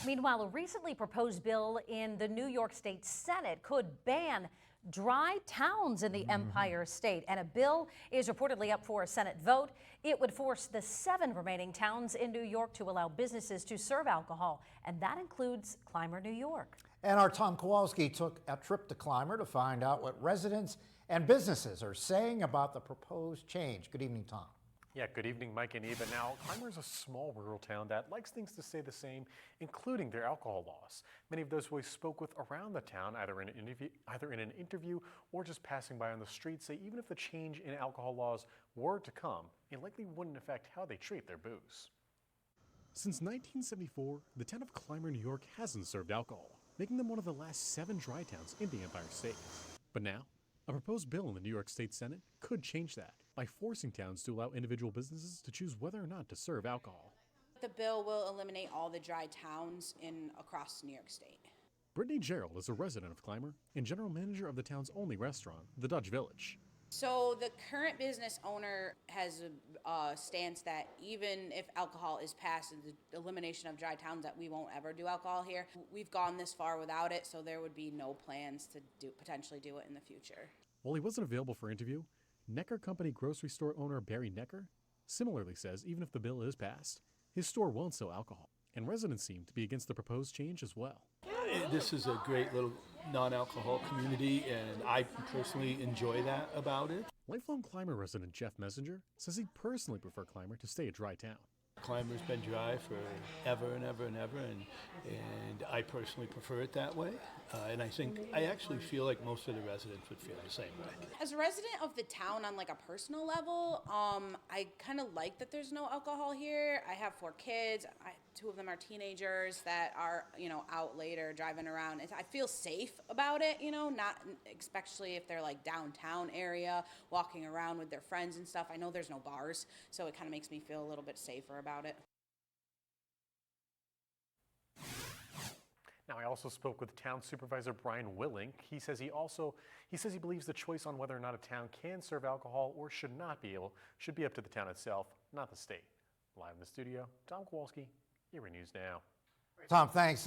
Meanwhile, a recently proposed bill in the New York State Senate could ban dry towns in the Empire State, and a bill is reportedly up for a Senate vote. It would force the 7 remaining towns in New York to allow businesses to serve alcohol, and that includes Clymer, New York. And our Tom Kowalski took a trip to Clymer to find out what residents and businesses are saying about the proposed change. Good evening, Tom. Yeah, good evening, Mike and Eva. Now, Clymer is a small rural town that likes things to stay the same, including their alcohol laws. Many of those we spoke with around the town, either in an interview or just passing by on the street, say even if the change in alcohol laws were to come, it likely wouldn't affect how they treat their booze. Since 1974, the town of Clymer, New York hasn't served alcohol, making them one of the last 7 dry towns in the Empire State. But now, a proposed bill in the New York State Senate could change that by forcing towns to allow individual businesses to choose whether or not to serve alcohol. The bill will eliminate all the dry towns across New York State. Brittany Gerald is a resident of Clymer and general manager of the town's only restaurant, the Dutch Village. So the current business owner has a stance that even if alcohol is passed and the elimination of dry towns, that we won't ever do alcohol here. We've gone this far without it, so there would be no plans to potentially do it in the future. While he wasn't available for interview, Necker Company grocery store owner Barry Necker similarly says even if the bill is passed, his store won't sell alcohol, and residents seem to be against the proposed change as well. This is a great little non-alcohol community, and I personally enjoy that about it. Lifelong Clymer resident Jeff Messenger says he'd personally prefer Clymer to stay a dry town. Clymer's been dry for ever and ever and ever, and I personally prefer it that way. And I actually feel like most of the residents would feel the same way. As a resident of the town on like a personal level, I kind of like that there's no alcohol here. I have 4 kids. 2 of them are teenagers that are, out later driving around. I feel safe about it, not especially if they're like downtown area, walking around with their friends and stuff. I know there's no bars, so it kind of makes me feel a little bit safer about it. Now, I also spoke with Town Supervisor Brian Willink. He says he believes the choice on whether or not a town can serve alcohol or should be up to the town itself, not the state. Live in the studio, Tom Kowalski, Erie News Now. Tom, thanks.